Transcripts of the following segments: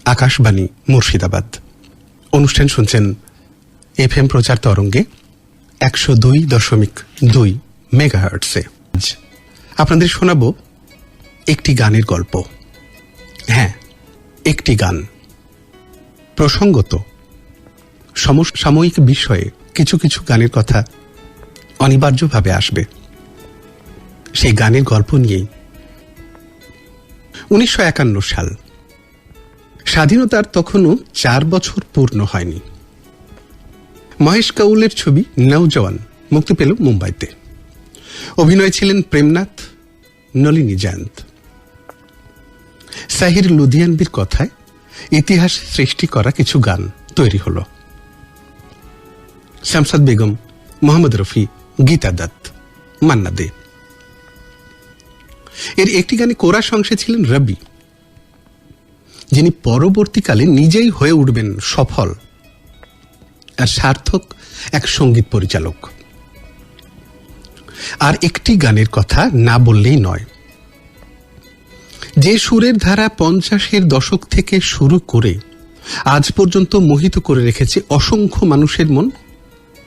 আকাশবাণী মুর্শিদাবাদ। অনুষ্ঠান শুনছেন FM প্রচার তরঙ্গে 102.2 মেগাহার্টজে। আপনাদের শোনাব একটি গানের গল্প। হ্যাঁ, একটি গান। প্রসঙ্গত সমসাময়িক বিষয়ে কিছু কিছু গানের কথা অনিবার্যভাবে আসবে। সেই গানের গল্প নিয়েই 1951 সাল। স্বাধীনতার তখনও 4 বছর পূর্ণ হয়নি। মহেশ কাউলের ছবি নওজওয়ান মুক্তি পেল মুম্বাইতে। অভিনয় ছিলেন প্রেমনাথ, নলিনী জয়ন্ত। সাহির লুধিয়ানবির কথায় ইতিহাস সৃষ্টি করা কিছু গান তৈরি হল। শামসাদ বেগম, মোহাম্মদ রফি, গীতা দত্ত, মান্না দে। এর একটি গানে কোরাস অংশে ছিলেন রবি, যিনি পরবর্তীকালে নিজেই হয়ে উঠবেন সফল আর সার্থক এক সঙ্গীত পরিচালক। আর একটি গানের কথা না বললেই নয়, যে সুরের ধারা 50-এর দশক থেকে শুরু করে আজ পর্যন্ত মোহিত করে রেখেছে অসংখ্য মানুষের মন,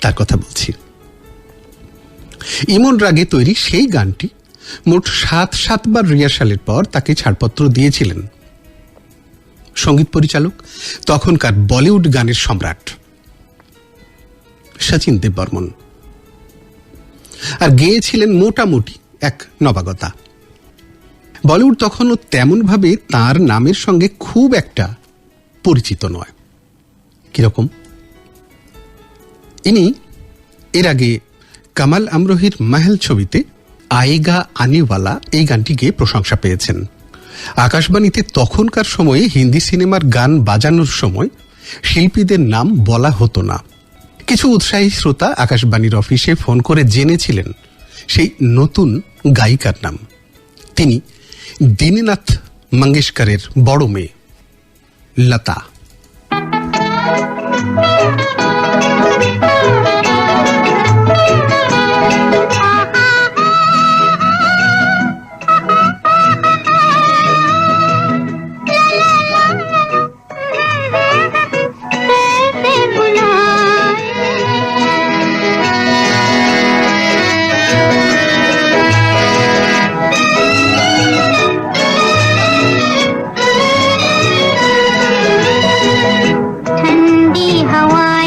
তার কথা বলছি। ইমন রাগে তৈরি সেই গানটি মোট 7বার রিহার্সালের পর তাকে ছাড়পত্র দিয়েছিলেন সঙ্গীত পরিচালক, তখনকার বলিউড গানের সম্রাট শচীন দেববর্মন। আর গেয়েছিলেন মোটামুটি এক নবাগতা। বলিউড তখনও তেমনভাবে তার নামের সঙ্গে খুব একটা পরিচিত নয়। কিরকম? ইনি এর আগে কামাল আমরোহির মাহেল ছবিতে আয়েগা আনেওয়ালা এই গানটি গেয়ে প্রশংসা পেয়েছেন। আকাশবাণীতে তখনকার সময়ে হিন্দি সিনেমার গান বাজানোর সময় শিল্পীদের নাম বলা হতো না। কিছু উৎসাহী শ্রোতা আকাশবাণীর অফিসে ফোন করে জেনেছিলেন সেই নতুন গায়িকার নাম। তিনি দীননাথ মঙ্গেশকরের বড় মেয়ে লতা। ठंडी हवा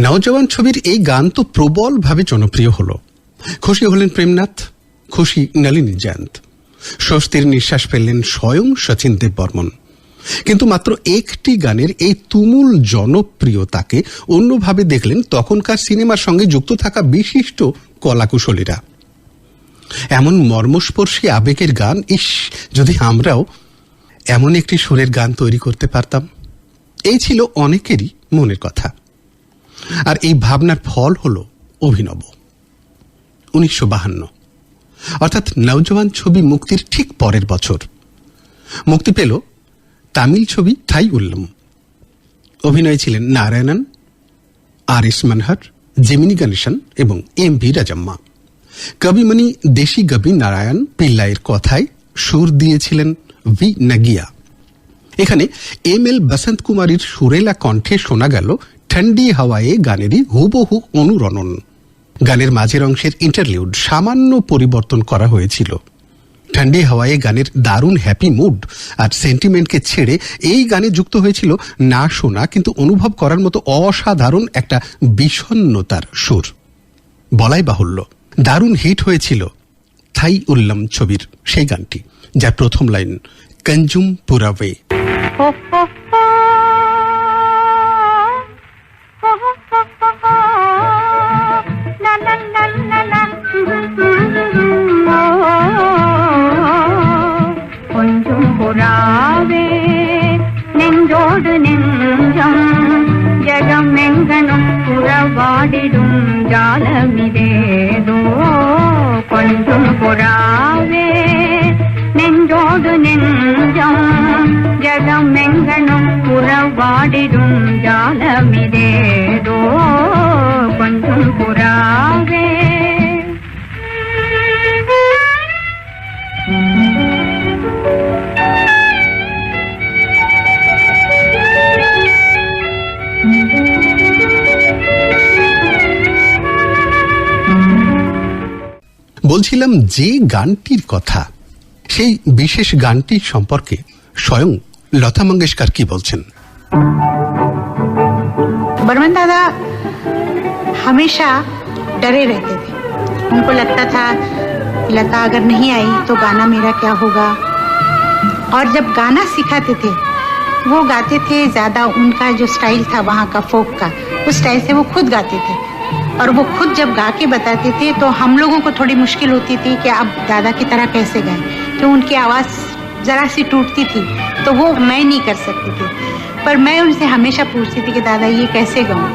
নওজওয়ান ছবির এই গান তো প্রবলভাবে জনপ্রিয় হল। খুশি হলেন প্রেমনাথ, খুশি নলিনী জয়ন্ত, স্বস্তির নিঃশ্বাস ফেললেন স্বয়ং শচীন দেববর্মন। কিন্তু মাত্র একটি গানের এই তুমুল জনপ্রিয়তাকে অন্যভাবে দেখলেন তখনকার সিনেমার সঙ্গে যুক্ত থাকা বিশিষ্ট কলাকুশলীরা। এমন মর্মস্পর্শী আবেগের গান, ইস, যদি আমরাও এমন একটি সুরের গান তৈরি করতে পারতাম। এই ছিল অনেকেরই মনের কথা। আর এই ভাবনার ফল হল অভিনব। 1952, অর্থাৎ নওজওয়ান ছবি মুক্তির ঠিক পরের বছর মুক্তি পেল তামিল ছবি থাই উল্লম। অভিনয়ে ছিলেন নারায়ণন, আর.এস. মনহর, জেমিনি গণেশন এবং এম.ভি. রাজাম্মা। কবিমণি দেশি কবি নারায়ণ পিল্লাইয়ের কথায় সুর দিয়েছিলেন ভি নাগিয়া। এখানে এম.এল. বসন্ত কুমারীর সুরেলা কণ্ঠে শোনা গেল ঠান্ডি হাওয়ায়ে গানেরই হুবহু অনুরণন। গানের মাঝের অংশের ইন্টারলিউড সামান্য পরিবর্তন করা হয়েছিল। ঠান্ডি হাওয়ায়ে গানের দারুণ হ্যাপি মুড আর সেন্টিমেন্টকে ছেড়ে এই গানে যুক্ত হয়েছিল না শোনা কিন্তু অনুভব করার মতো অসাধারণ একটা বিষণ্ণতার সুর। বলাই বাহুল্য, দারুণ হিট হয়েছিল থাই উল্লম ছবির সেই গানটি, যার প্রথম লাইন কঞ্জুম পুরাবে। புறாவே நெஞ்சோடு நெஞ்சம் ஜகமெங்கனும் புறவாடிடும் ஜாலமிதேதோ. கொஞ்சம் புறாவே நெஞ்சோடு நெஞ்சம் ஜகமெங்கனும் புறவாடிடும் ஜாலமிதேதோ. கொஞ்சம் புறாவே. বলছিলাম যে গানটির কথা, সেই বিশেষ গানটির সম্পর্কে স্বয়ং লতা মঙ্গেশকর কি বলছেন। बर्मन दादा हमेशा डरे रहते थे। उनको लगता था लता अगर नहीं आई तो गाना मेरा क्या होगा। और जब गाना सिखाते थे वो गाते थे, ज्यादा उनका जो स्टाइल था वहाँ का फोक का, उस स्टाइल से वो खुद गाते थे। और वो खुद जब गा के बताते थे तो हम लोगों को थोड़ी मुश्किल होती थी कि अब दादा की तरह कैसे गाएं, तो उनकी आवाज़ ज़रा सी टूटती थी तो वो मैं नहीं कर सकती थी। पर मैं उनसे हमेशा पूछती थी कि दादा ये कैसे गाऊं,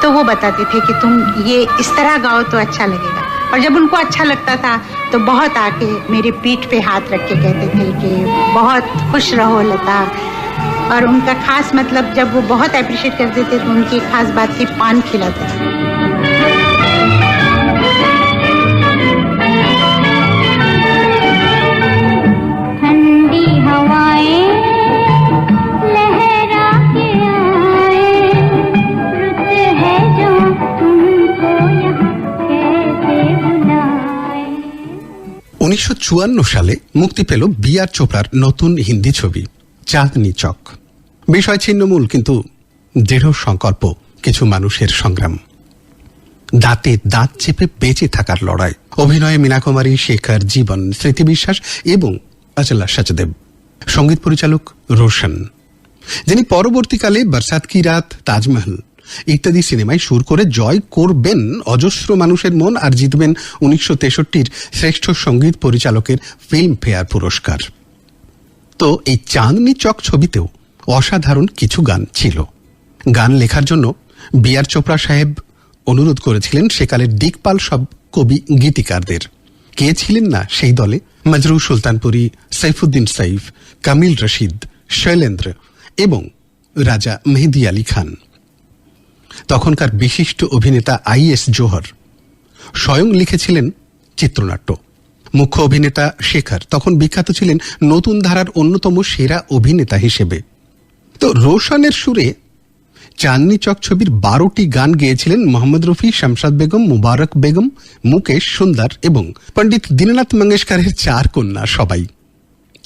तो वो बताते थे कि तुम ये इस तरह गाओ तो अच्छा लगेगा। और जब उनको अच्छा लगता था तो बहुत आके मेरे पीठ पे हाथ रख के कहते थे कि बहुत खुश रहो लता। और उनका खास मतलब जब वो बहुत अप्रिशिएट करते थे तो उनकी खास बात थी पान खिलाते थे। ठंडी हवाएं लहरा के आए, रुत है जो तुमको यहाँ कैसे बुलाए। 1954 সালে মুক্তি পেল বি.আর. চোপড়ার নতুন হিন্দি ছবি চাঁদনি চক। বিষয় ছিন্নমূল কিন্তু দৃঢ় সংকল্প কিছু মানুষের সংগ্রাম, দাঁতে দাঁত চেপে বেঁচে থাকার লড়াই। অভিনয়ে মীনা কুমারী, শেখর, জীবন, স্মৃতি বিশ্বাস এবং অচলা সচদেব। সঙ্গীত পরিচালক রোশন, যিনি পরবর্তীকালে বরসাত কি রাত, তাজমহল ইত্যাদি সিনেমায় সুর করে জয় করবেন অজস্র মানুষের মন আর জিতবেন 1963 শ্রেষ্ঠ সঙ্গীত পরিচালকের ফিল্ম ফেয়ার পুরস্কার। তো এই চাঁদনি চক ছবিতেও অসাধারণ কিছু গান ছিল। গান লেখার জন্য বি.আর. চোপড়া সাহেব অনুরোধ করেছিলেন সেকালের দিকপাল সব কবি গীতিকারদের। কে ছিলেন না সেই দলে? মজরু সুলতানপুরি, সৈফুদ্দিন সৈফ, কামিল রশিদ, শৈলেন্দ্র এবং রাজা মেহেদি আলী খান। তখনকার বিশিষ্ট অভিনেতা আই.এস. জোহর স্বয়ং লিখেছিলেন চিত্রনাট্য। মুখ্য অভিনেতা শেখর তখন বিখ্যাত ছিলেন নতুন ধারার অন্যতম সেরা অভিনেতা হিসেবে। তো রোশনের সুরে চাঁদনি চক ছবির 12টি গান গেয়েছিলেন মোহাম্মদ রফি, শামশাদ বেগম, মুবারক বেগম, মুকেশ, সুন্দর এবং পণ্ডিত দীননাথ মঙ্গেশকরের 4 কন্যা, সবাই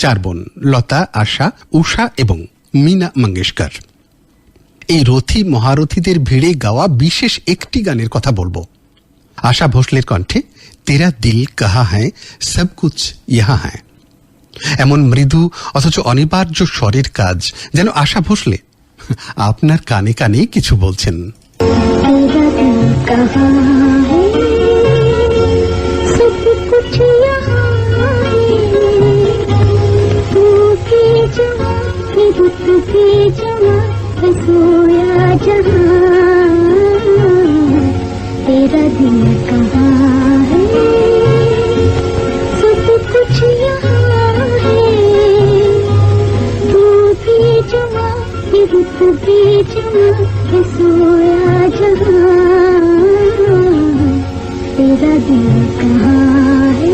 4 বোন লতা, আশা, উষা এবং মীনা মঙ্গেশকর। এই রথী মহারথীদের ভিড়ে গাওয়া বিশেষ একটি গানের কথা বলবো। আশা ভোসলের কণ্ঠে তেরা দিল কাহা হ্যায় সব কুছ ইহা হ্যায়। এমন মৃদু অথচ অনিবার্য স্বরের কাজ যেন আশা ভোসলে আপনার কানে কানে কিছু বলছেন। तेरा दिल कहाँ है, सब कुछ यहाँ है, तू भी जुआ, ये रुत भी जुआ, है सोया जहाँ, तेरा दिल कहाँ है।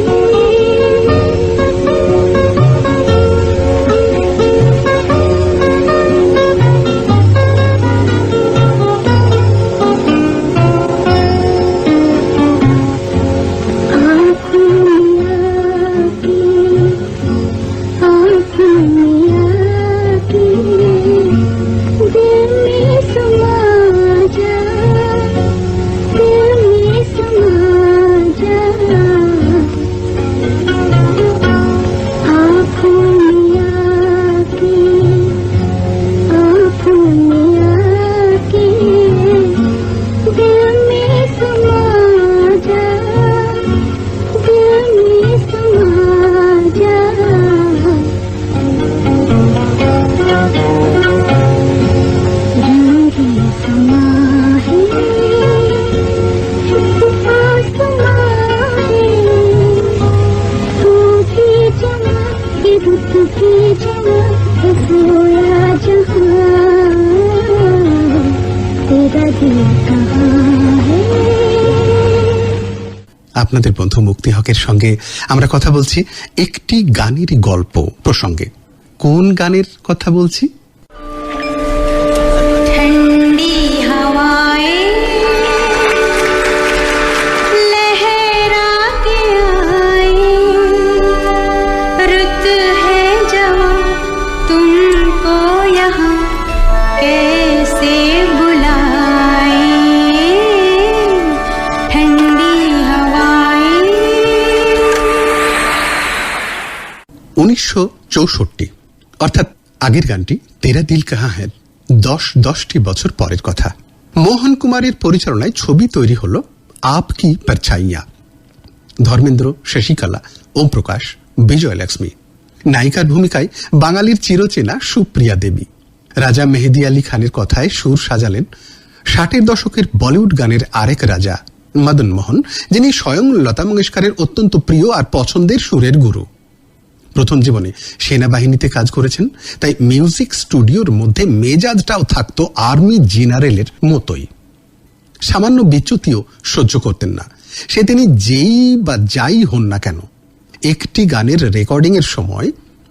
আপনাদের বন্ধু মুক্তি হকের সঙ্গে আমরা কথা বলছি একটি গানের গল্প প্রসঙ্গে। কোন গানের কথা বলছি? ठंडी हवाएं लहरा के आए, रुत है जवां तुमको यहाँ कैसे बुलाए, ठंडी हवाएं। 1964 অর্থাৎ আগের গানটি তেরা দিল কাহা হ্যায় 10টি বছর পরের কথা। মোহন কুমারের পরিচালনায় ছবি তৈরি হল আপ কি পরছাইয়া। ধর্মেন্দ্র, শশিকলা, ওম প্রকাশ, বিজয়লক্ষ্মী। নায়িকার ভূমিকায় বাঙালির চিরচেনা সুপ্রিয়া দেবী। রাজা মেহেদী আলী খানের কথায় সুর সাজালেন 60-এর দশকের বলিউড গানের আরেক রাজা মদন মোহন, যিনি স্বয়ং লতা মঙ্গেশকরের অত্যন্ত প্রিয় আর পছন্দের সুরের গুরু। প্রথম জীবনে সেনাবাহিনীতে কাজ করেছেন, তাই মিউজিক স্টুডিওর মধ্যে মেজাজটাও থাকতো আর্মি জেনারেলের মতোই। সামান্য বিচ্যুতিও সহ্য করতেন না, সে তিনি যেই বা যাই হন না কেন। একটি গানের রেকর্ডিং এর সময়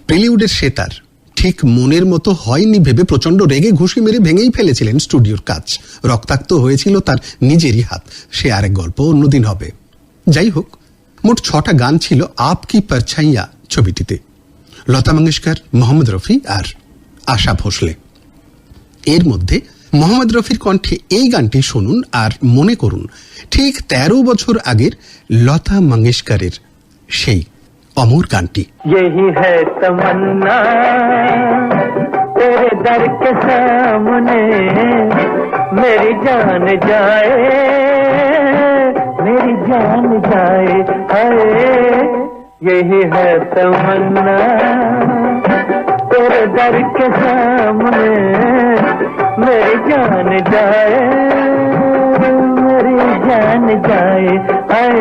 প্রিলিউডের সেতার ঠিক মনের মতো হয়নি ভেবে প্রচন্ড রেগে ঘুষি মেরে ভেঙেই ফেলেছিলেন স্টুডিওর কাজ। রক্তাক্ত হয়েছিল তার নিজেরই হাত, সে আরেক গল্প অন্যদিন হবে। যাই হোক, মোট 6টা গান ছিল আপ কি পরছাইয়া ছবিটিতে। লতা মঙ্গেশকর, মোহাম্মদ রফি আর আশা ভোসলে। এর মধ্যে মোহাম্মদ রফির কণ্ঠে এই গানটি শুনুন আর মনে করুন ঠিক 13 বছর আগের লতা মঙ্গেশকরের সেই অমর গানটি। यही है तमन्ना तेरे दर के सामने, मेरी जान जाए, मेरी जान जाए, हाय यही है तमन्ना तेरे दर के सामने, मेरी जान जाए, मेरी जान जाए, हाय।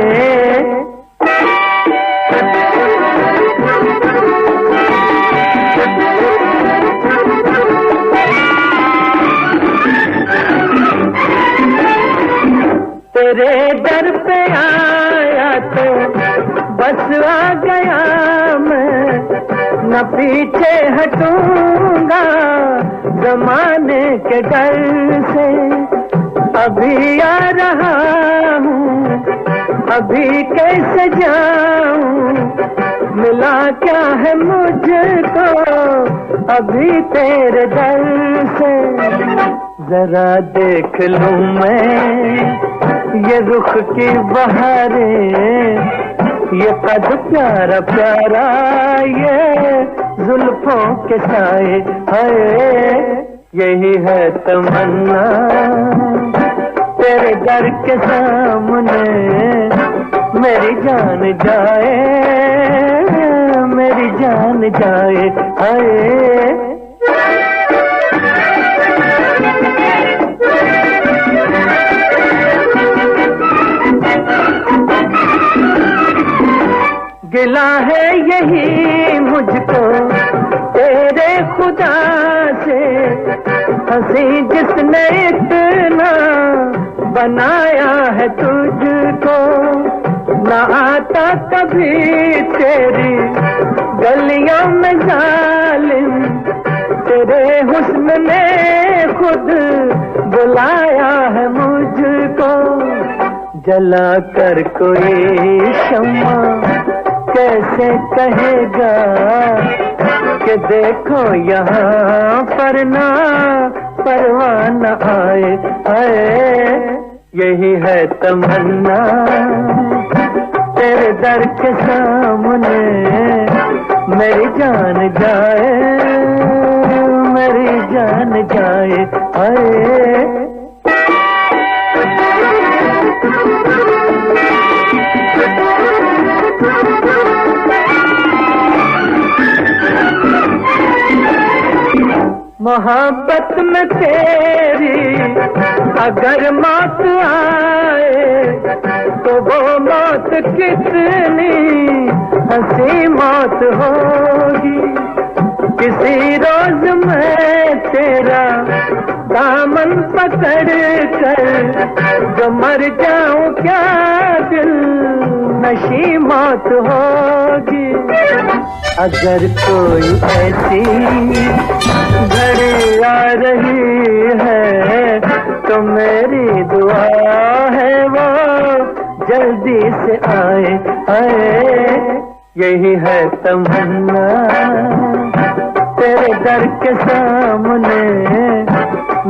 तेरे दर पे आया तो बस आ गया मैं, न पीछे हटूंगा जमाने के डर से, अभी आ रहा हूँ, अभी कैसे जाऊँ, मिला क्या है मुझको अभी तेरे दर से। जरा देख लूं मैं ये रुख की बहारें, ये कद प्यारा प्यारा, ये जुल्फों के साए, हाय यही है तमन्ना तेरे दर के सामने, मेरी जान जाए, मेरी जान जाए, हाय गिला है यही मुझको तेरे खुदा से, हंसी जिसने इतना बनाया है तुझको, ना आता कभी तेरी गलियों में जालिम, तेरे हुस्न ने खुद बुलाया है मुझको, जला कर कोई शम्मा कैसे कहेगा कि देखो यहाँ पर ना परवाना आए, आए यही है तमन्ना तेरे दर के सामने, मेरी जान जाए, मेरी जान जाए, आए मोहब्बत में तेरी अगर मौत आए, तो वो मौत कितनी हंसी मौत होगी, किसी रोज मैं तेरा दामन पकड़ कर जो मर जाऊं क्या दिल नशी मौत होगी, अगर कोई ऐसी घड़ी आ रही है तो मेरी दुआ है वो जल्दी से आए, आए यही है तमन्ना तेरे दर के सामने,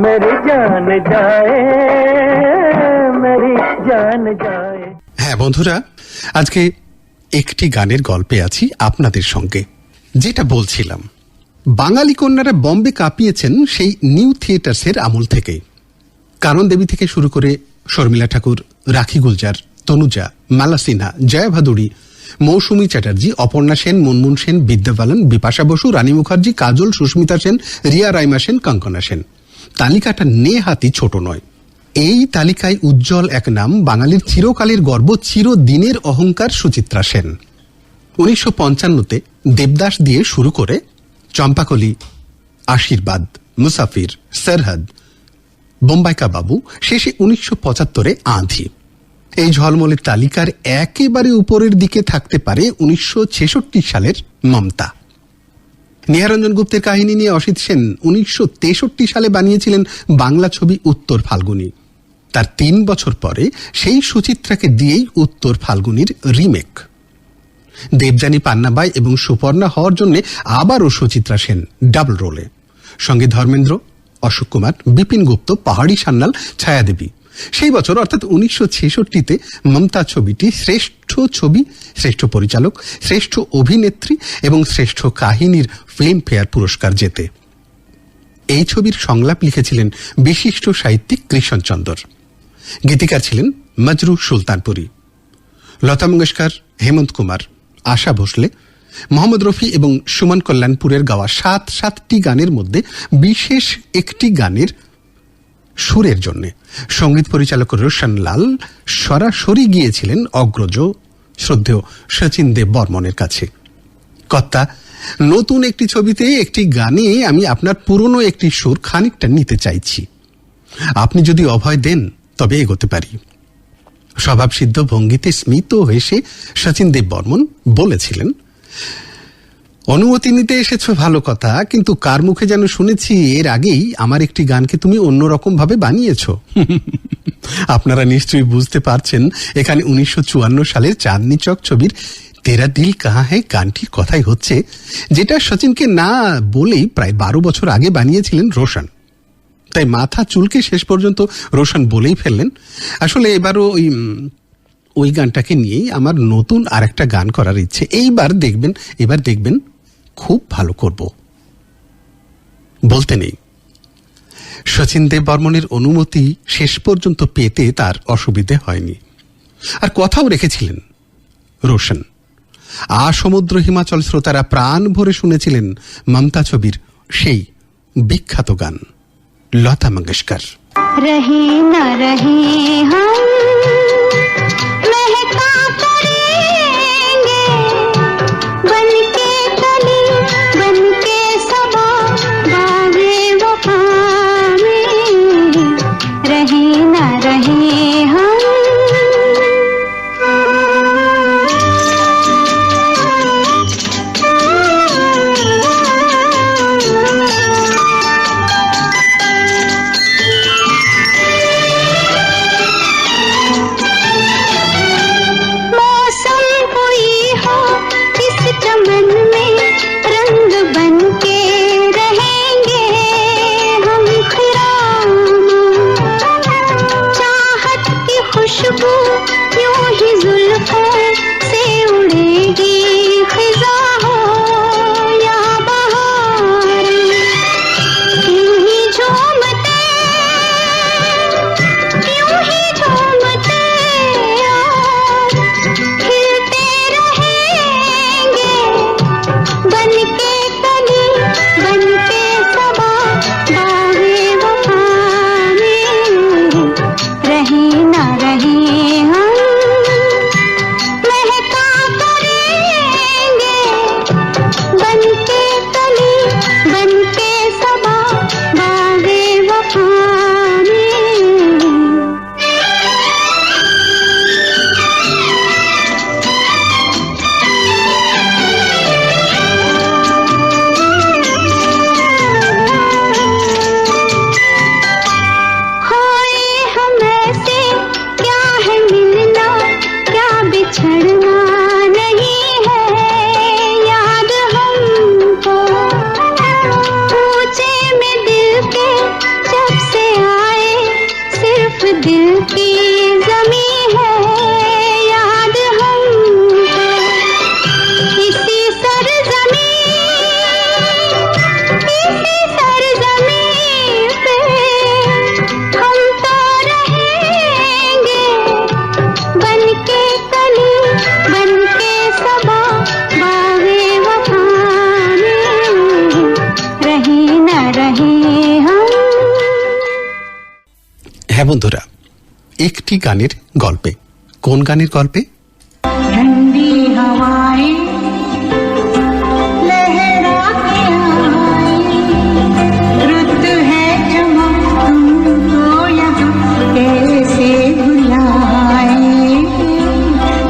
मेरी जान जाए, मेरी जान जाए। হ্যাঁ বন্ধুরা, আজকে একটি গানের গল্পে আছি আপনাদের সঙ্গে। যেটা বলছিলাম, বাঙালি কন্যারা বম্বে কাঁপিয়েছেন সেই নিউ থিয়েটার্সের আমল থেকে। কানন দেবী থেকে শুরু করে শর্মিলা ঠাকুর, রাখি গুলজার, তনুজা, মালা সিনহা, জয়া ভাদুড়ী, মৌসুমী চ্যাটার্জি, অপর্ণা সেন, মুনমুন সেন, বিদ্যা বালান, বিপাশা বসু, রানী মুখার্জি, কাজল, সুস্মিতা সেন, রিয়া রাইমা সেন, কঙ্কনা সেন। তালিকাটা নেহাতি ছোট নয়। এই তালিকায় উজ্জ্বল এক নাম, বাঙালির চিরকালের গর্ব, চিরদিনের অহংকার, সুচিত্রা সেন। 1955-তে দেবদাস দিয়ে শুরু করে চম্পাকলি, আশীর্বাদ, মুসাফির, সরহদ, বোম্বাইকা বাবু, শেষে 1975-এ আঁধি। এই ঝলমলের তালিকার একেবারে উপরের দিকে থাকতে পারে 1966 সালের মমতা। নিহারঞ্জন গুপ্তের কাহিনী নিয়ে অসিত সেন 1963 সালে বানিয়েছিলেন বাংলা ছবি উত্তর ফাল্গুনী। তার 3 বছর পরে সেই সুচিত্রাকে দিয়েই উত্তর ফাল্গুনীর রিমেক। দেবযানী পান্নাবাই এবং সুপর্ণা হওয়ার জন্য আবারও সুচিত্রা সেন ডাবল রোলে, সঙ্গে ধর্মেন্দ্র, অশোক কুমার, বিপিন গুপ্ত, পাহাড়ি সান্যাল, ছায়াদেবী। সেই বছর অর্থাৎ 1966-তে মমতা ছবিটি শ্রেষ্ঠ ছবি, শ্রেষ্ঠ পরিচালক, শ্রেষ্ঠ অভিনেত্রী এবং শ্রেষ্ঠ কাহিনীর ফিল্মফেয়ার পুরস্কার জেতে। এই ছবির সংলাপ লিখেছিলেন বিশিষ্ট সাহিত্যিক কৃষ্ণচন্দর। গীতিকার ছিলেন মজরু সুলতানপুরি। লতা মঙ্গেশকর, হেমন্ত কুমার, আশা ভোসলে, মোহাম্মদ রফি এবং সুমন কল্যাণপুরের গাওয়া 7টি গানের মধ্যে বিশেষ একটি গানের সুরের জন্য সঙ্গীত পরিচালক রোশন লাল সরাসরি গিয়েছিলেন অগ্রজ শ্রদ্ধেয় শচীন দেব বর্মনের কাছে। কর্তা, নতুন একটি ছবিতে একটি গানে আমি আপনার পুরনো একটি সুর খানিকটা নিতে চাইছি, আপনি যদি অভয় দেন তবে এগোতে পারি। স্বভাবসিদ্ধ ভঙ্গিতে স্মিত হেসে শচীন দেব বর্মন বলেছিলেন, অনুমতি নিতে এসেছো ভালো কথা, কিন্তু কার মুখে যেন শুনেছি এর আগেই আমার একটি গানকে তুমি অন্যরকম ভাবে বানিয়েছো। আপনারা নিশ্চয়ই বুঝতে পারছেন এখানে 1954 সালের চাঁদনি চক ছবির তেরা দিল কাহা হ্যায় গানটির কথাই হচ্ছে, যেটা শচীনকে না বলেই প্রায় 12 বছর আগে বানিয়েছিলেন রোশন। তাই মাথা চুলকে শেষ পর্যন্ত রোশন বলেই ফেললেন, আসলে এবারও ওই গানটাকে নিয়েই আমার নতুন আরেকটা গান করার ইচ্ছে। এবার দেখবেন খুব ভালো করব। বলতে নেই, শচীন দেব বর্মনের অনুমতি শেষ পর্যন্ত পেতে তার অসুবিধে হয়নি, আর কথাও রেখেছিলেন রোশন। সমুদ্র হিমাচল শ্রোতারা প্রাণ ভরে শুনেছিলেন মমতা ছবির সেই বিখ্যাত গান লতা মঙ্গেশকর। रहे न रहे हम महका करेंगे बनके कली बनके सबा बागे वफा में रहे न रहे हम। হ্যাঁ বন্ধুরা, একটি গানের গল্পে। কোন গানের গল্পে? ठंडी हवाएं लहरा के आए, रुत है जमा तुमको यहाँ कैसे बुलाए।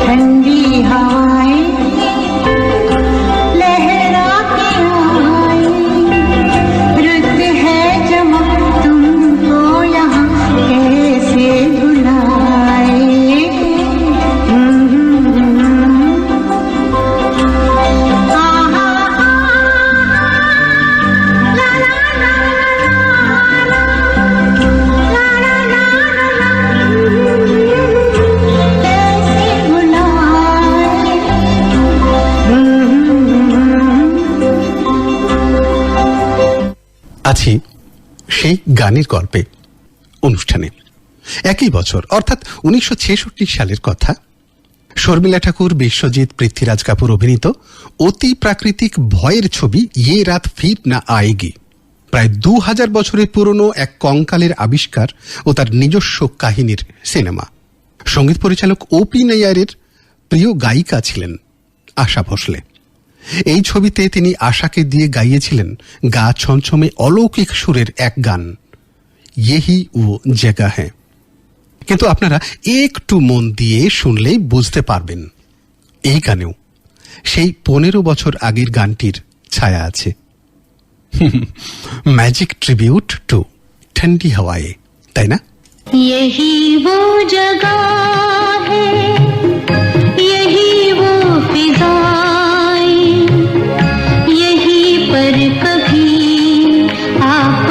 ठंडी हवाएं लहरा के आए, रुत है जमा तुमको यहाँ कैसे बुलाए। আছি সেই গানের গল্পে অনুষ্ঠানে। একই বছর অর্থাৎ 1966 সালের কথা। শর্মিলা ঠাকুর, বিশ্বজিৎ, পৃথ্বীরাজ কাপুর অভিনীত অতি প্রাকৃতিক ভয়ের ছবি ইয়ে রাত ফির না আয়েগি প্রায় 2000 বছরের পুরনো এক কঙ্কালের আবিষ্কার ও তার নিজস্ব কাহিনীর সিনেমা। সঙ্গীত পরিচালক ওপি নাইয়ারের প্রিয় গায়িকা ছিলেন আশা ভোসলে। এই ছবিতে তিনি আশাকে দিয়ে গাইয়েছিলেন গা ছমছমে অলৌকিক সুরের এক গান, ইয়েহি ও জায়গা হ্যাঁ। কিন্তু আপনারা একটু মন দিয়ে শুনলেই বুঝতে পারবেন এই গানেও সেই 15 বছর আগের গানটির ছায়া আছে। ম্যাজিক ট্রিবিউট টু ঠান্ডি হাওয়ায়ে, তাই না? यही वो जगह है, यही वो फिजाएं, यही पर कभी आप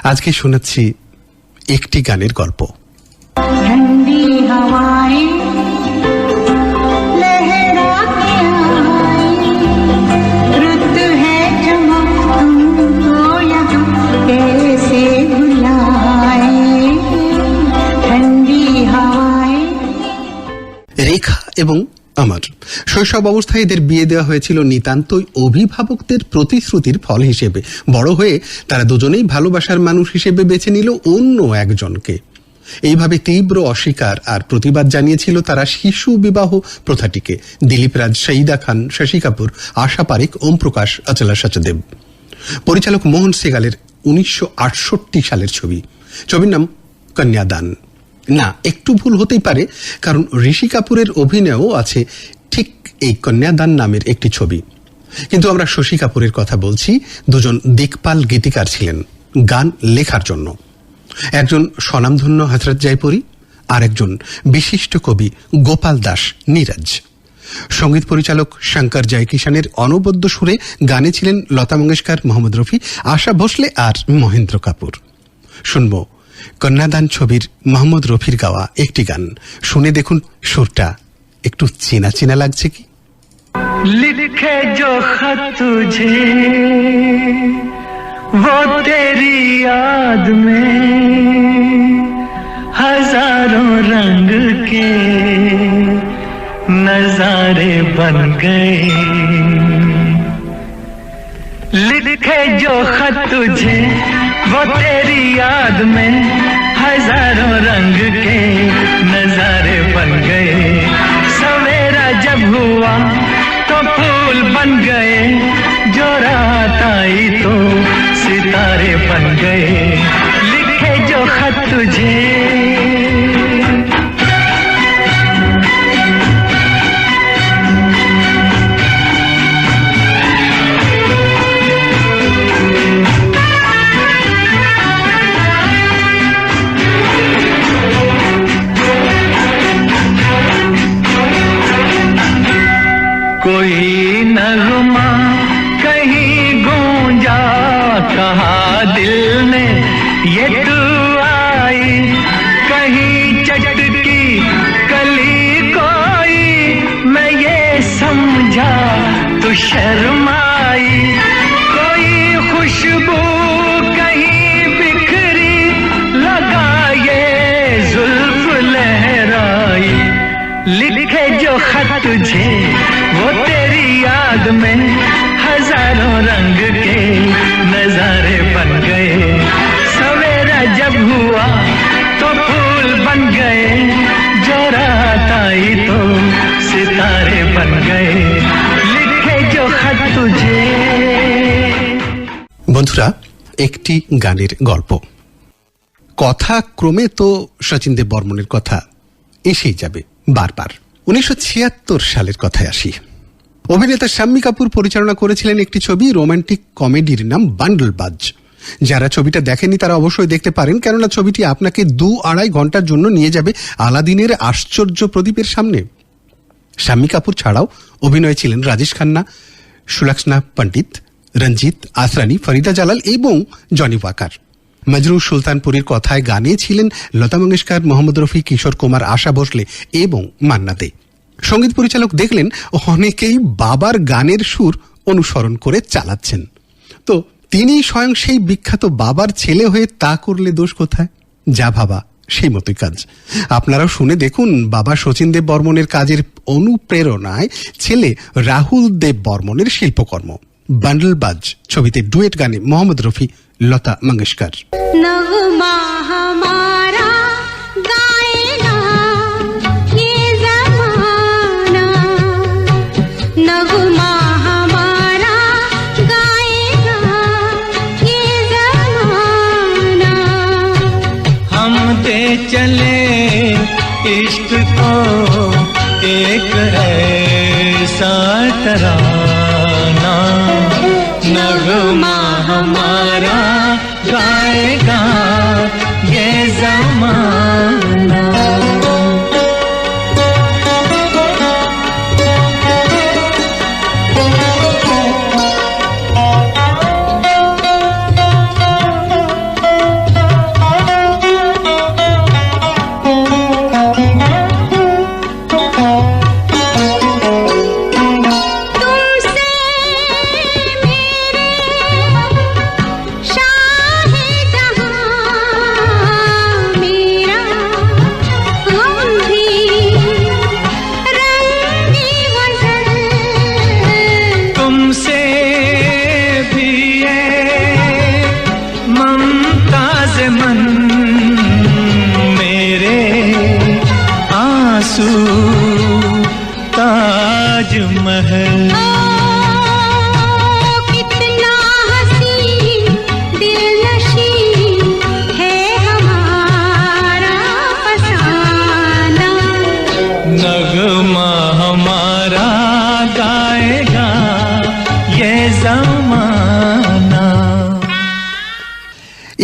আজকে শোনাচ্ছি একটি গানের গল্প। ठंडी हवाएं लहरा के आए, रुत है चमक तुमको यहाँ कैसे बुलाए, ठंडी हवाएं। রেখা এবং আমার শৈশব অবস্থায় এদের বিয়ে দেওয়া হয়েছিল নিতান্তই অভিভাবকদের প্রতিশ্রুতির ফল হিসেবে। বড় হয়ে তারা দুজনেই ভালোবাসার মানুষ হিসেবে বেছে নিল অন্য একজনকে। এইভাবে তীব্র অস্বীকার আর প্রতিবাদ জানিয়েছিল তারা শিশু বিবাহ প্রথাটিকে। দিলীপ রাজ, শহীদা খান, শশী কাপুর, আশা পারেখ, ওম প্রকাশ, অচলা সচদেব। পরিচালক মোহন সেগালের 1968 সালের ছবি। ছবির নাম কন্যাদান। না, একটু ভুল হতেই পারে, কারণ ঋষি কাপুরের অভিনয়ও আছে ঠিক এই কন্যাদান নামের একটি ছবি। কিন্তু আমরা শশী কাপুরের কথা বলছি। দুজন দিকপাল গীতিকার ছিলেন গান লেখার জন্য। একজন স্বনামধন্য হযরত জয়পুরী, আর একজন বিশিষ্ট কবি গোপাল দাস নীরজ। সঙ্গীত পরিচালক শঙ্কর জয়কিষানের অনবদ্য সুরে গানে ছিলেন লতা মঙ্গেশকর, মোহাম্মদ রফি, আশা ভোসলে আর মহেন্দ্র কাপুর। শুনব কন্যাদান ছবির মোহাম্মদ রফির গাওয়া একটি গান। শুনে দেখুন সুরটা একটু চেনা চেনা লাগছে কি। लिखे जो खत तुझे वो तेरी याद में हजारों रंग के नजारे बन गए, लिखे जो खत तुझे वो तेरी याद में हजारों रंग के नजारे बन गए, सवेरा जब हुआ तो फूल बन गए, जो रात आई तो सितारे बन गए, लिखे जो खत तुझे। कोई नगमा कहीं गूंजा, कहा दिल ने ये तू आई, कहीं चटकी कली कोई मैं ये समझा तू शर्माई, कोई खुशबू कहीं बिखरी लगा ये जुल्फ लहराई, लिखे जो खत तुझे वो तेरी याद में हजारों रंग के नजारे बन गए, सवेरा जब हुआ तो फूल बन गए, जो रात आई तो सितारे बन गए, लिखे जो खत तुझे। বন্ধুরা, একটি গানের গল্প। কথা ক্রমে তো শচীন দেব বর্মনের কথা এসেই যাবে বারবার। 1976 সালের কথায় আসি। অভিনেতা শাম্মী কাপুর পরিচালনা করেছিলেন একটি ছবি, রোমান্টিক কমেডির নাম বান্ডলবাজ। যারা ছবিটা দেখেনি তারা অবশ্যই দেখতে পারেন, কেননা ছবিটি আপনাকে 2-2.5 ঘন্টার জন্য নিয়ে যাবে আলাদিনের আশ্চর্য প্রদীপের সামনে। শাম্মী কাপুর ছাড়াও অভিনয়ে ছিলেন রাজেশ খান্না, সুলক্ষণা পণ্ডিত, রঞ্জিত, আসরানি, ফরিদা জালাল এবং জনি ওয়াকার। মজরু সুলতানপুরীর কথায় গানে ছিলেন লতা মঙ্গেশকর, মোহাম্মদ রফি, কিশোর কুমার, আশা ভোসলে এবং মান্না দে। সঙ্গীত পরিচালক দেখলেন অনেকেই বাবার গানের সুর অনুসরণ করে চালাচ্ছেন, তো তিনি স্বয়ং সেই বিখ্যাত বাবার ছেলে হয়ে তা করলে দোষ কোথায়? যা ভাবা সেই মতোই কাজ। আপনারাও শুনে দেখুন বাবা শচীন দেব বর্মনের কাজের অনুপ্রেরণায় ছেলে রাহুল দেব বর্মনের শিল্পকর্ম। বান্ডলবাজ ছবিতে ডুয়েট গানে মোহাম্মদ রফি, লতা মঙ্গেশকর। नगमा हमारा गाएगा ये ज़माना, नगमा हमारा गाएगा ये ज़माना, हम दे चले इश्क को एक ऐसा तराना, नगमा हमारा गाएगा ये ज़माना।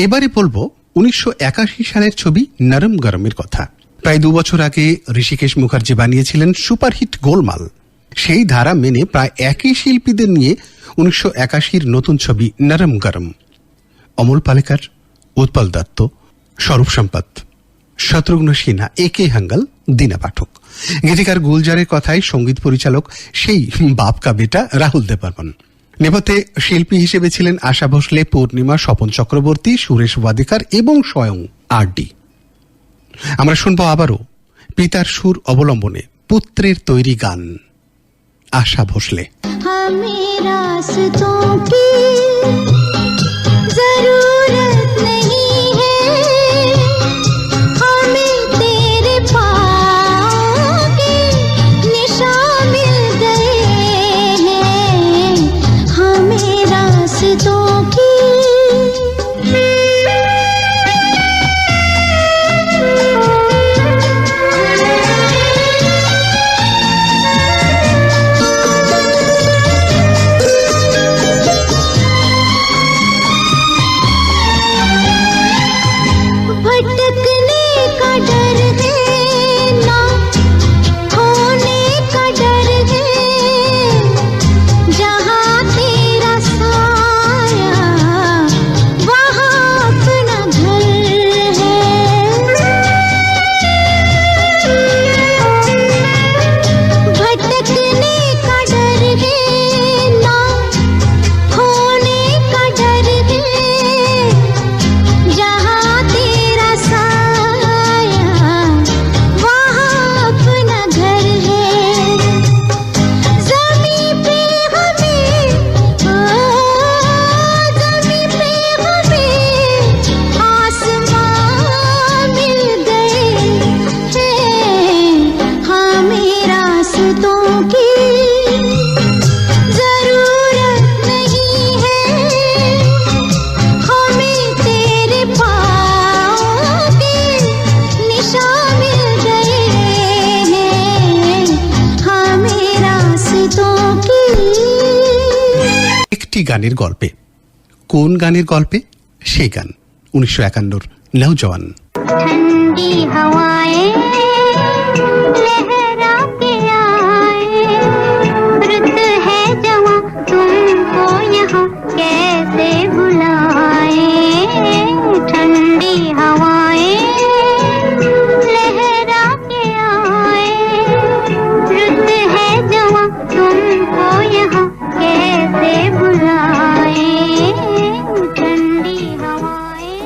এবারে বলবো 1981 সালের ছবি নরম গরমের কথা। প্রায় 2 বছর আগে ঋষিকেশ মুখার্জি বানিয়েছিলেন সুপারহিট গোলমাল। সেই ধারা মেনে প্রায় একই শিল্পীদের নিয়ে 1981 নতুন ছবি নরম গরম। অমল পালেকার, উৎপল দত্ত, স্বরূপ সম্পত, শত্রুঘ্ন সিনহা, একে হাঙ্গাল, দীনা পাঠক। গীতিকার গুলজারের কথায় সঙ্গীত পরিচালক সেই বাপ কা বেটা রাহুল দেববর্মন। নেপথ্যে শিল্পী হিসেবে ছিলেন আশা ভোসলে, পূর্ণিমা, স্বপন চক্রবর্তী, সুরেশ ওয়াদেকার এবং স্বয়ং আর.ডি। আমরা শুনবো আবারও পিতার সুর অবলম্বনে পুত্রের তৈরি গান আশা ভোসলে। हमें रास्तों की जरूरत नहीं है, हमें तेरे पाँव के निशान मिल गए हैं, हमें रास्तों की। भटकने का डर है ना खोने का डर है, जहाँ तेरा साया वहाँ अपना घर है। भटकने का डर है ना खोने का डर है, जहाँ तेरा साया वहाँ अपना घर है। ज़मीं पे हमें आसमां मिल गए हैं, हमें रास्तों की जरूरत नहीं है, हमें तेरे पाँव के निशान मिल गए हैं, हमें रास्तों की। একটি গানের গল্পে। কোন গানের গল্পে? সেই গান 1951 নওজওয়ান। ठंडी हवाएं लहरा के आए, रुत है जवां तुमको यहाँ कैसे बुलाए। ठंडी हवाएं लहरा के आए, रुत है जवां तुमको यहाँ कैसे बुलाए। ठंडी हवाएं।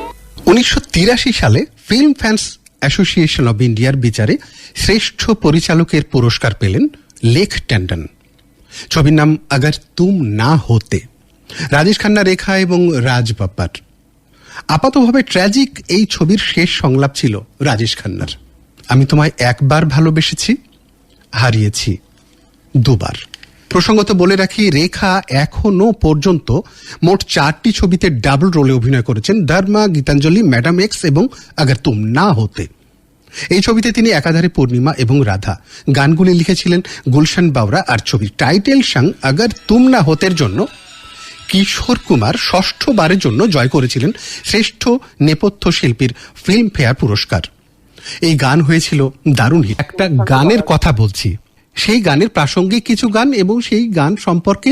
1983 সালে ফিল্ম ফ্যান্স অ্যাসোসিয়েশন অব ইন্ডিয়ার বিচারে শ্রেষ্ঠ পরিচালকের পুরস্কার পেলেন লেখ ট্যান্ডন। ছবির নাম আগার তুম না হতে। রাজেশ খান্না, রেখা এবং রাজ বাপ্পার। আপাতভাবে ট্র্যাজিক এই ছবির শেষ সংলাপ ছিল রাজেশ খান্নার, আমি তোমায় একবার ভালোবেসেছি, হারিয়েছি দুবার। প্রসঙ্গত বলে রাখি, রেখা এখনো পর্যন্ত মোট 4টি ছবিতে ডাবল রোলে অভিনয় করেছেন, ধর্মা, গীতাঞ্জলি, ম্যাডাম এক্স এবং আগার তুম না হতে। এই ছবিতে তিনি একাধারে পূর্ণিমা এবং রাধা। গানগুলি লিখেছিলেন গুলশান বাওরা। আর ছবির টাইটেল সং আগার তুম না হতের জন্য কিশোর কুমার 6ঠবারের জন্য জয় করেছিলেন শ্রেষ্ঠ নেপথ্য শিল্পীর ফিল্মফেয়ার পুরস্কার। এই গান হয়েছিল দারুণ হিট। একটা গানের কথা বলছি, সেই গানের প্রাসঙ্গিক কিছু গান এবং সেই গান সম্পর্কে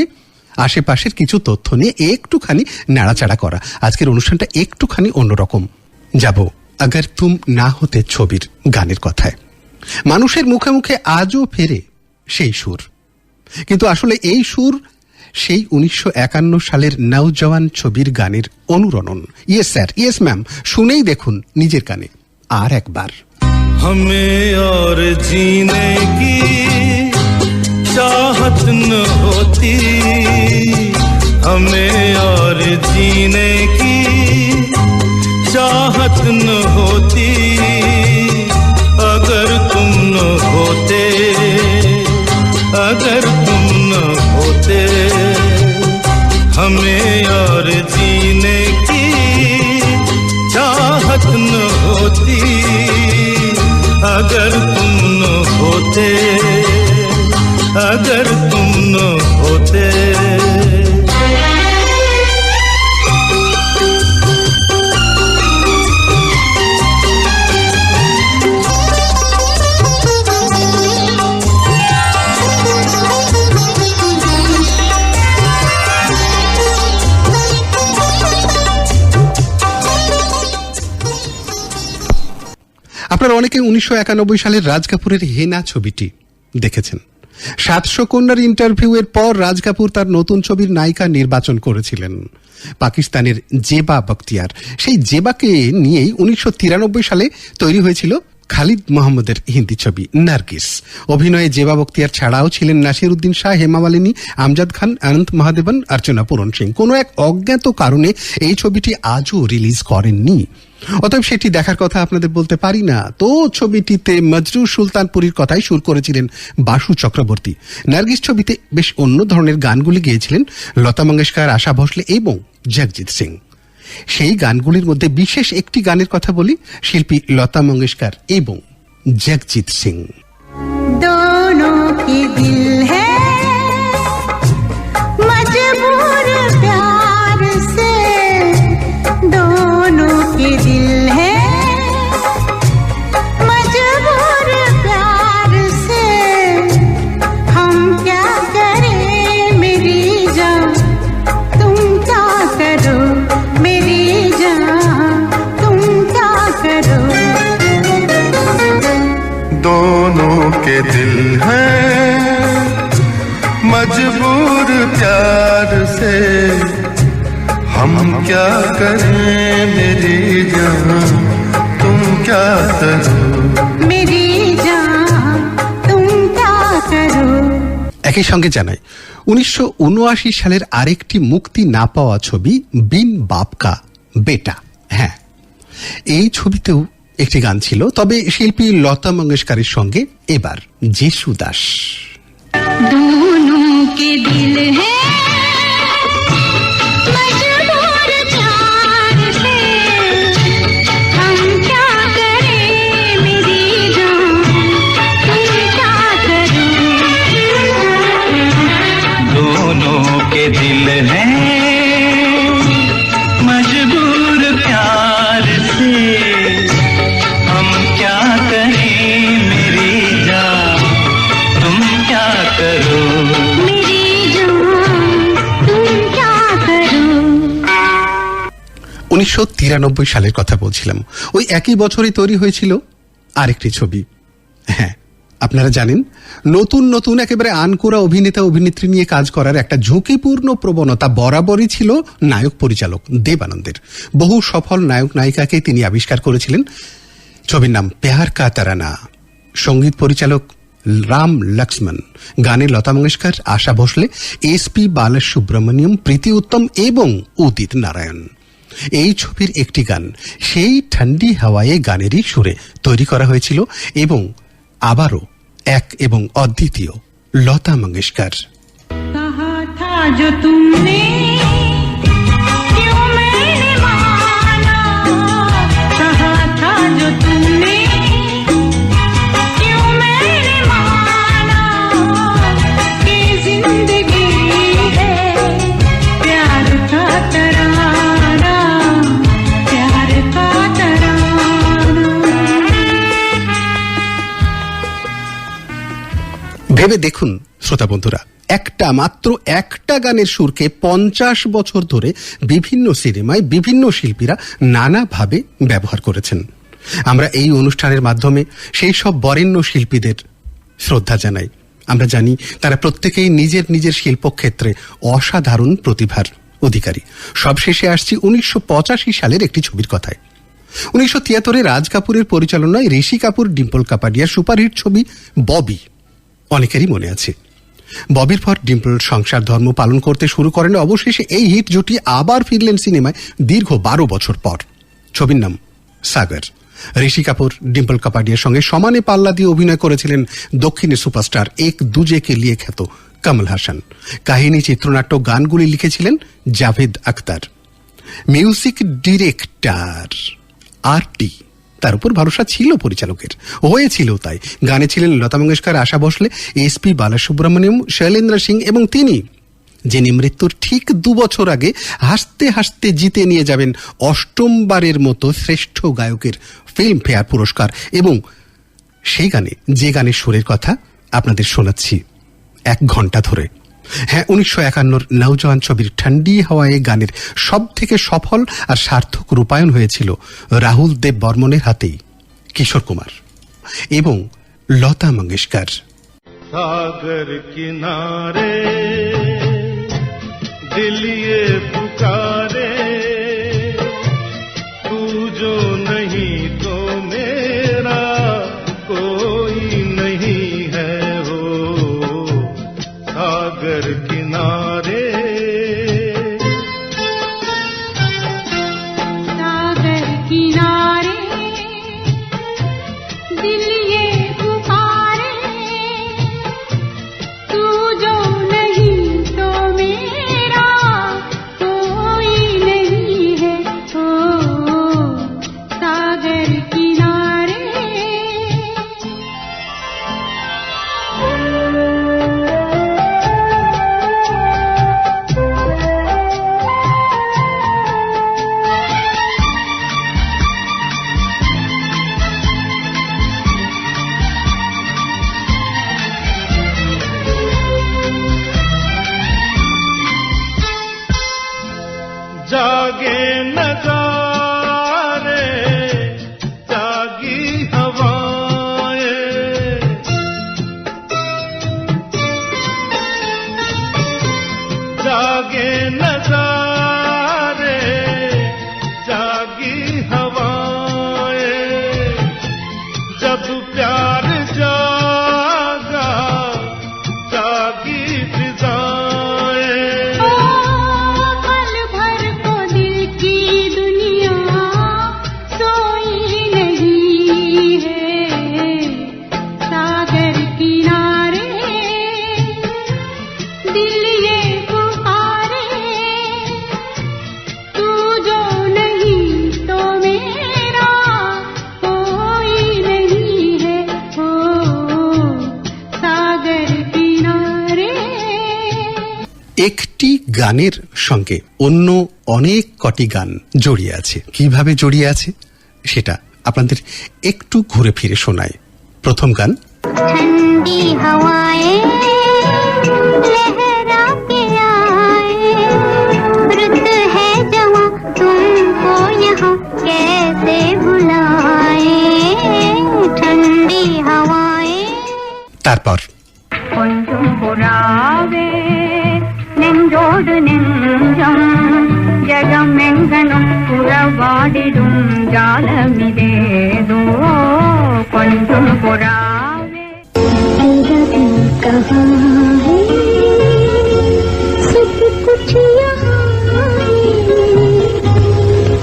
আশেপাশের কিছু তথ্য নিয়ে একটুখানি নাড়াচাড়া করা। আজকের অনুষ্ঠানটা একটুখানি অন্যরকম। যাব আগার তুম না হতে ছবির গানের কথায়। মানুষের মুখে মুখে আজও ফেরে সেই সুর, কিন্তু আসলে এই সুর সেই 1951 সালের নওজওয়ান ছবির গানের অনুরণন। ইয়েস স্যার, ইয়েস ম্যাম, শুনেই দেখুন নিজের কানে আর একবার। हमें और जीने की चाहत न होती, हमें और जीने की चाहत न होती, अगर तुम न होते, अगर तुम न होते। हमें और जीने की चाहत न होती, अगर तुम न होते, अगर तुम न होते। আপনারা অনেকে 1991 সালের রাজ কাপুরের হেনা ছবিটি দেখেছেন। 700 কন্যার ইন্টারভিউ এর পর রাজ কাপুর তার নতুন ছবির নায়িকা নির্বাচন করেছিলেন পাকিস্তানের জেবা বখতিয়ার। সেই জেবাকে নিয়েই 1993 সালে তৈরি হয়েছিল খালিদ মোহাম্মদের হিন্দি ছবি নার্গিস। অভিনয়ে জেবা বখতিয়ার ছাড়াও ছিলেন নাসির উদ্দিন শাহ, হেমা মালিনী, আমজাদ খান, অনন্ত মহাদেবন, অর্চনা পূরণ সিং। কোনো এক অজ্ঞাত কারণে এই ছবিটি আজও রিলিজ করেননি, অতএব সেটি দেখার কথা আপনাদের বলতে পারি না। তো ছবিটিতে মজরু সুলতানপুরীর কথাই সুর করেছিলেন বাসু চক্রবর্তী। নার্গিস ছবিতে বেশ অন্য ধরনের গানগুলি গেয়েছিলেন লতা মঙ্গেশকর, আশা ভোসলে এবং জগজিৎ সিং। সেই গানগুলির মধ্যে বিশেষ একটি গানের কথা বলি, শিল্পী লতা মঙ্গেশকর এবং জগজিৎ সিং। दोनों के दिल है मजबूर प्यार से, दोनों के दिल है मजबूर प्यार से, हम क्या करें मेरी जान, तुम क्या करो मेरी जान, तुम क्या करो। दोनों के दिल हैं मजबूर प्यार से, हम क्या करें मेरी जान, तुम क्या करो मेरी जान, तुम क्या करो। একই সঙ্গে জানাই 1979 সালের আরেকটি মুক্তি না পাওয়া ছবি বিন বাপ কা বেটা। হ্যাঁ, এই ছবিতেও একটি গান ছিল, তবে শিল্পী লতা মঙ্গেশকরের সঙ্গে এবার যিশু দাস। दोनों के दिल है मजबूर प्यार से, हम क्या करें मेरी जान, तुम क्या करो। दोनों के दिल हैं मजबूर प्यार से, हम क्या करें मेरी जान, तुम क्या करो मेरी जान, तुम क्या करो। 1993 সালের কথা বলছিলাম। ওই একই বছরই তৈরি হয়েছিল আরেকটি ছবি। হ্যাঁ, আপনারা জানেন নতুন নতুন একেবারে আনকোরা অভিনেতা অভিনেত্রী নিয়ে কাজ করার একটা ঝুঁকিপূর্ণ প্রবণতা বরাবরই ছিল নায়ক পরিচালক দেব আনন্দের। বহু সফল নায়ক নায়িকাকে তিনি আবিষ্কার করেছিলেন। ছবির নাম প্যার কা তারানা, সঙ্গীত পরিচালক রাম লক্ষ্মণ, গানে লতা মঙ্গেশকর, আশা ভোসলে, এসপি বালসুব্রমণিয়ম, প্রীতি উত্তম এবং উদিত নারায়ণ। এই ছবির একটি গান সেই ঠান্ডি হাওয়ায়ে গানেরই সুরে তৈরি করা হয়েছিল এবং আবারও এক এবং অদ্বিতীয় লতা মঙ্গেশকর। कहा था जो तुमने क्यों मैंने माना, कहा था जो तुमने क्यों मैंने माना, कि जिंदगी है प्यार का तराना, प्यार का तराना। ভেবে দেখুন শ্রোতা বন্ধুরা, মাত্র একটা গানের সুরকে 50 বছর ধরে বিভিন্ন সিনেমায় বিভিন্ন শিল্পীরা নানাভাবে ব্যবহার করেছেন। আমরা এই অনুষ্ঠানের মাধ্যমে সেই সব বরেণ্য শিল্পীদের শ্রদ্ধা জানাই। আমরা জানি তারা প্রত্যেকেই নিজের নিজের শিল্পক্ষেত্রে অসাধারণ প্রতিভার অধিকারী। সবশেষে আসছি 1985 সালের একটি ছবির কথায়। 1973 রাজ কাপুরের পরিচালনায় ঋষি কাপুর, ডিম্পল কাপাডিয়ার সুপারহিট ছবি ববি অনেকেরই মনে আছে। ববির পর ডিম্পল সংসার ধর্ম পালন করতে শুরু করেন। অবশেষে এই হিট জুটি আবার ফিরলেন সিনেমায় দীর্ঘ 12 বছর পর। ছবির নাম সাগর। ঋষি কাপুর ডিম্পল কাপাডিয়ার সঙ্গে সমানে পাল্লা দিয়ে অভিনয় করেছিলেন দক্ষিণের সুপারস্টার এক দুজে কে লিয়ে খ্যাত কমল হাসান। কাহিনী, চিত্রনাট্য, গানগুলি লিখেছিলেন জাভেদ আখতার। মিউজিক ডিরেক্টর আর.টি, তার উপর ভরসা ছিল পরিচালকের, হয়েছিল তাই। গানে ছিলেন লতা মঙ্গেশকর, আশা ভোসলে, এসপি বালসুব্রমণিয়ম, শৈলেন্দ্র সিং এবং তিনি, যিনি মৃত্যুর ঠিক 2 বছর আগে হাসতে হাসতে জিতে নিয়ে যাবেন 8ম বারের মতো শ্রেষ্ঠ গায়কের ফিল্মফেয়ার পুরস্কার। এবং সেই গানে, যে গানের সুরের কথা আপনাদের শোনাচ্ছি 1 ঘন্টা ধরে। হ্যাঁ, 1951 নওজওয়ান ছবির ঠান্ডি হাওয়ায়ে গানের সব থেকে সফল আর সার্থক রূপায়ণ হয়েছিল রাহুল দেব বর্মনের হাতেই। কিশোর কুমার এবং লতা মঙ্গেশকর। सागर किनारे दिल ये पुकारे, तू जो नहीं तो मेरा कोई नहीं है हो। सागर किनारे सागर किनारे दिल ये पुकारे, तू जो नहीं तो मेरा कोई नहीं है ओ सागर किनारे। जागे नजारे जागी हवाएं, जागे नजारे जागी हवाएं, जब प्यार जागा जागी फिजाएं। पल भर को दिल की दुनिया सोई नहीं है सागर किनारे, दिल ये पुकारे, तू जो नहीं तो मेरा कोई नहीं है ओ सागर किनारे। একটি গানের সঙ্গে অন্য অনেক কটি গান জড়িয়ে আছে। কিভাবে জড়িয়ে আছে সেটা আপনাদের একটু ঘুরে ফিরে শোনায়। প্রথম গান ठंडी हवाएं लहरा के आए, रुत है जवां तुमको यहाँ कैसे भुलाए। ठंडी हवाएं তারপর கொஞ்சம் புறாவே நெஞ்சோடு நெஞ்சம் ஜகமெங்கனும் புறவாடிடும் ஜாலமிதேதோ கொஞ்சம் புறாவே। कहाँ है सब कुछ यहाँ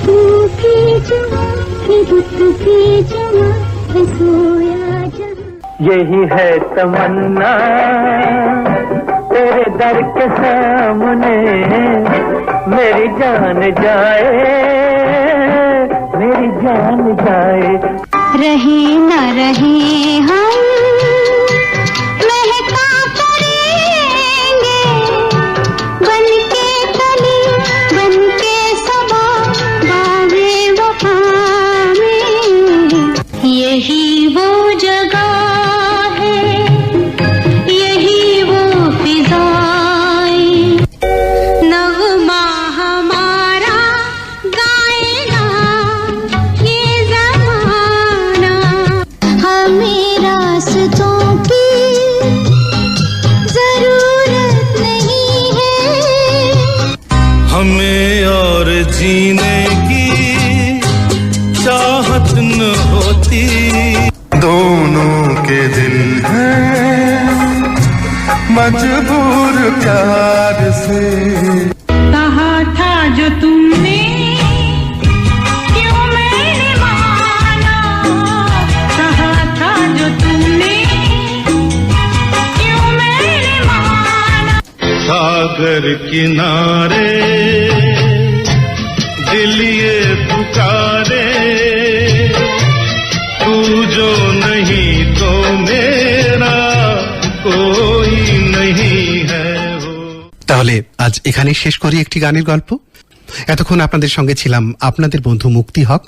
तू की जहाँ बुत की जहाँ सोया जहाँ। यही है तमन्ना तेरे दर के सामने, मेरी जान जाए मेरी जान जाए। रहे न रहे हम महका करेंगे, बन के कली बन के सबा बावे वफा में। यही वो जगह है, यही वो फिजाएं, नगमा हमारा गाएगा ये ज़माना। हमें रास्तों की जरूरत नहीं है, हमें और जीने की चाहत न होती। दोनों के दिल हैं मजबूर प्यार से। कहा था जो तुमने क्यों मैंने माना, कहा था जो तुमने क्यों मैंने माना। सागर किनारे दिल ये पुकारे, तू जो नहीं तो मेरा कोई नहीं है हो। তাহলে আজ এখানে শেষ করি একটি গানের গল্প। এতক্ষণ আপনাদের সঙ্গে ছিলাম আপনাদের বন্ধু মুক্তি হক।